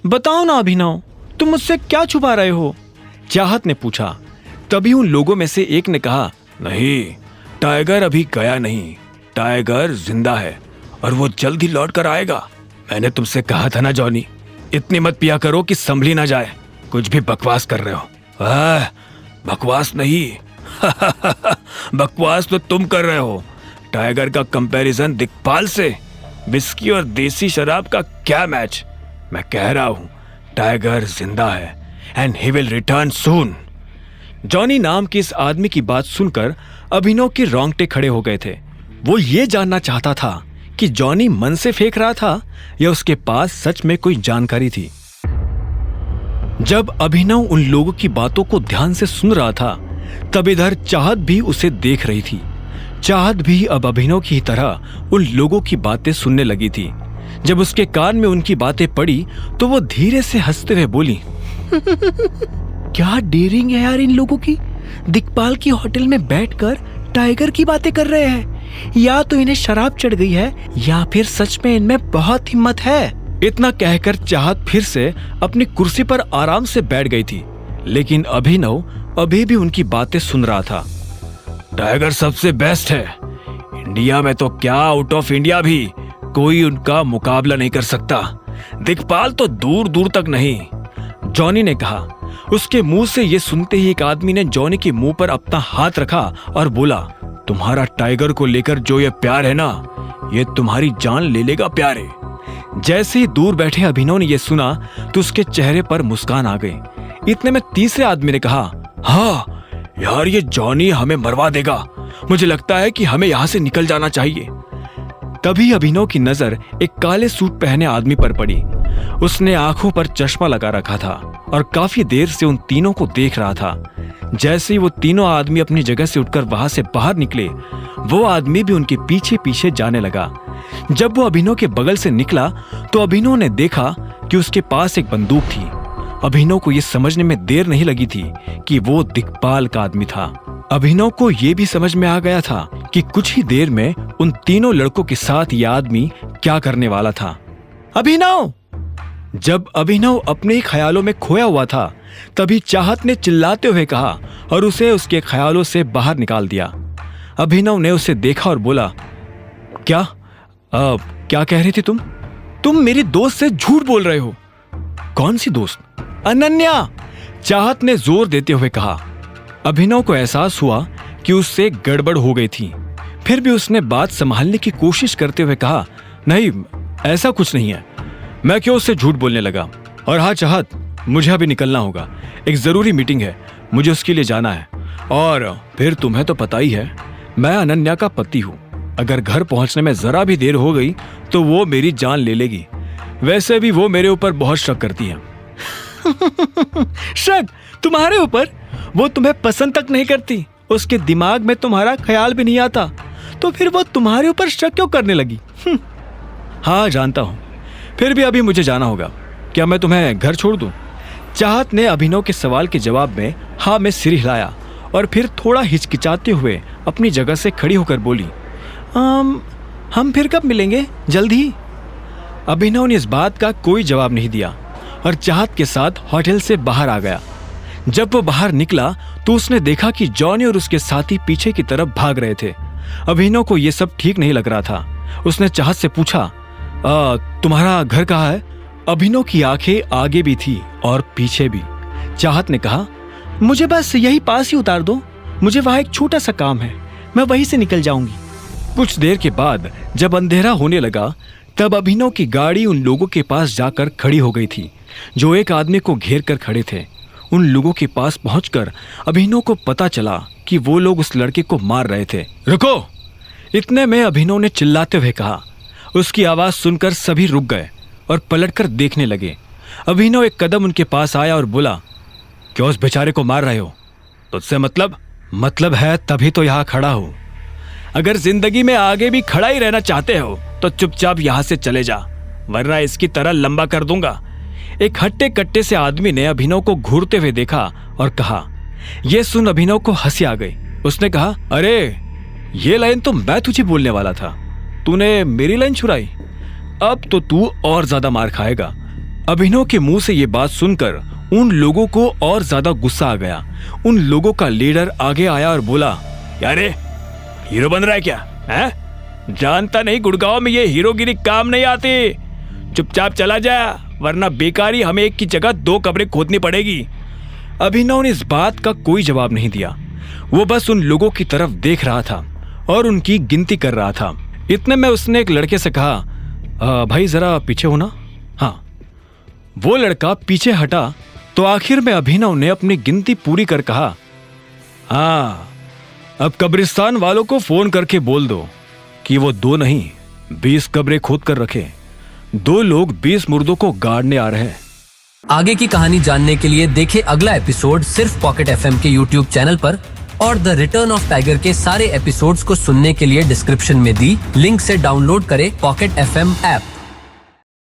बताओ ना अभिनव, तुम मुझसे क्या छुपा रहे हो? चाहत ने पूछा। तभी उन लोगों में से एक ने कहा, नहीं, टाइगर अभी गया नहीं, टाइगर जिंदा है और वो जल्द ही लौट कर आएगा। मैंने तुमसे कहा था ना जॉनी, इतनी मत पिया करो कि संभली ना जाए। कुछ भी बकवास कर रहे हो। बकवास नहीं बकवास तो तुम कर रहे हो। टाइगर का कंपैरिजन दिक्पाल से, विस्की और देसी शराब का क्या मैच। मैं कह रहा हूं टाइगर जिंदा है and he will return soon. Johnny नाम के इस आदमी की बात सुनकर अभिनव के रोंगटे खड़े हो गए थे। वो ये जानना चाहता था कि जॉनी मन से फेंक रहा था या उसके पास सच में कोई जानकारी थी। जब अभिनव उन लोगों की बातों को ध्यान से सुन रहा था, तब इधर चाहत भी उसे देख रही थी। चाहत भी अब अभिनव की तरह उन लोगों की बातें सुनने लगी थी। जब उसके कान में उनकी बातें पड़ी तो वो धीरे से हंसते हुए बोली, क्या डेयरिंग है यार इन लोगों की। दिक्पाल की होटल में बैठकर टाइगर की बातें कर रहे हैं। या तो इन्हें शराब चढ़ गई है या फिर सच में इनमें बहुत हिम्मत है। इतना कहकर चाहत फिर से अपनी कुर्सी पर आराम से बैठ गई थी, लेकिन अभिनव अभी भी उनकी बातें सुन रहा था। टाइगर सबसे बेस्ट है। इंडिया में तो क्या, आउट ऑफ इंडिया भी कोई उनका मुकाबला नहीं कर सकता। दिक्पाल तो दूर दूर तक नहीं, जॉनी ने कहा। उसके मुंह से ये सुनते ही एक आदमी ने जॉनी के मुंह पर अपना हाथ रखा और बोला, तुम्हारा टाइगर को लेकर जो ये प्यार है ना, ये तुम्हारी जान ले लेगा प्यारे। जैसे ही दूर बैठे अभिनव ने यह सुना तो उसके चेहरे पर मुस्कान आ गई। इतने में तीसरे आदमी ने कहा, हाँ यार, ये जॉनी हमें मरवा देगा। मुझे लगता है कि हमें यहाँ से निकल जाना चाहिए। तभी अभिनव की नजर एक काले सूट पहने आदमी पर पड़ी। उसने आंखों पर चश्मा लगा रखा था और काफी देर से उन तीनों को देख रहा था। जैसे ही वो तीनों आदमी अपनी जगह से उठकर वहां से बाहर निकले, वो आदमी भी उनके पीछे पीछे जाने लगा। जब वो अभिनव के बगल से निकला तो अभिनव ने देखा कि उसके पास एक बंदूक थी। अभिनव को यह समझने में देर नहीं लगी थी कि वो दिक्पाल का आदमी था। अभिनव को यह भी समझ में आ गया था कि कुछ ही देर में उन तीनों लड़कों के साथ यह आदमी क्या करने वाला था। अभिनव! जब अभिनव अपने ही ख्यालों में खोया हुआ था, तभी चाहत ने चिल्लाते हुए कहा और उसे उसके ख्यालों से बाहर निकाल दिया। अभिनव ने उसे देखा और बोला, क्या कह रही थी तुम? तुम मेरी दोस्त से झूठ बोल रहे हो। कौन सी दोस्त? अनन्या! चाहत ने जोर देते हुए कहा। अभिनव को एहसास हुआ कि उससे गड़बड़ हो गई थी। फिर भी उसने बात संभालने की कोशिश करते हुए कहा, नहीं, ऐसा कुछ नहीं है। मैं क्यों उससे झूठ बोलने लगा? और हाँ चाहत, मुझे अभी निकलना होगा। एक जरूरी मीटिंग है, मुझे उसके लिए जाना है। और फिर तुम्हें तो पता ही है, मैं अनन्या का पति हूँ। अगर घर पहुंचने में जरा भी देर हो गई तो वो मेरी जान ले लेगी। वैसे भी वो मेरे ऊपर बहुत शक करती है। शक? तुम्हारे ऊपर? वो तुम्हें पसंद तक नहीं करती, उसके दिमाग में तुम्हारा ख्याल भी नहीं आता, तो फिर वो तुम्हारे ऊपर शक क्यों करने लगी? हाँ जानता हूं, फिर भी अभी मुझे जाना होगा। क्या मैं तुम्हें घर छोड़ दूं? चाहत ने अभिनव के सवाल के जवाब में हाँ में सिर हिलाया और फिर थोड़ा हिचकिचाते हुए अपनी जगह से खड़ी होकर बोली, हम फिर कब मिलेंगे? जल्द ही। अभिनव ने इस बात का कोई जवाब नहीं दिया और चाहत के साथ होटल से बाहर आ गया। जब वो बाहर निकला तो उसने देखा कि जॉनी और उसके साथी पीछे की तरफ भाग रहे थे। अभिनव को यह सब ठीक नहीं लग रहा था। उसने चाहत से पूछा, तुम्हारा घर कहाँ है? अभिनव की आंखें आगे भी थी और पीछे भी। चाहत ने कहा, मुझे बस यही पास ही उतार दो, मुझे वहां एक छोटा सा काम है, मैं वहीं से निकल जाऊंगी। कुछ देर के बाद जब अंधेरा होने लगा, तब अभिनव की गाड़ी उन लोगों के पास जाकर खड़ी हो गई थी जो एक आदमी को घेर कर खड़े थे। उन लोगों के पास पहुंचकर अभिनव को पता चला कि वो लोग उस लड़के को मार रहे थे। रुको! इतने में अभिनव ने चिल्लाते हुए कहा। उसकी आवाज सुनकर सभी रुक गए और पलटकर देखने लगे। अभिनव एक कदम उनके पास आया और बोला, क्यों उस बेचारे को मार रहे हो? तुझसे मतलब है तभी तो यहाँ खड़ा हूं। अगर जिंदगी में आगे भी खड़ा ही रहना चाहते हो तो चुपचाप यहां से चले जा, वरना इसकी तरह लंबा कर दूंगा। एक हट्टे कट्टे से आदमी ने अभिनव को घूरते हुए देखा और कहा। यह सुन अभिनव को हंसी आ गई। उसने कहा, अरे ये लाइन तो मैं तुझे बोलने वाला था, तूने मेरी लाइन छुड़ाई। अब तो तू और ज्यादा मार खाएगा। अभिनव के मुंह से ये बात सुनकर उन लोगों को और ज्यादा गुस्सा आ गया। उन लोगों का लीडर आगे आया और बोला, यारे हीरो बन रहा है क्या है? जानता नहीं गुड़गांव में ये हीरोगिरी काम नहीं आती। चुपचाप चला जा, वरना बेकारी हमें एक की जगह 2 कब्रें खोदनी पड़ेगी। अभिनव ने इस बात का कोई जवाब नहीं दिया। वो बस उन लोगों की तरफ देख रहा था और उनकी गिनती कर रहा था। इतने में उसने एक लड़के से कहा, भाई जरा पीछे हो ना। हाँ, वो लड़का पीछे हटा तो आखिर में अभिनव ने अपनी गिनती पूरी कर कहा, हाँ, अब कब्रिस्तान वालों को फोन करके बोल दो कि वो 2 नहीं 20 कब्रें खोद कर रखे। 2 लोग 20 मुर्दों को गाड़ने आ रहे हैं। आगे की कहानी जानने के लिए देखें अगला एपिसोड सिर्फ पॉकेट एफएम के यूट्यूब चैनल पर, और द रिटर्न ऑफ टाइगर के सारे एपिसोड्स को सुनने के लिए डिस्क्रिप्शन में दी लिंक से डाउनलोड करें पॉकेट एफएम ऐप।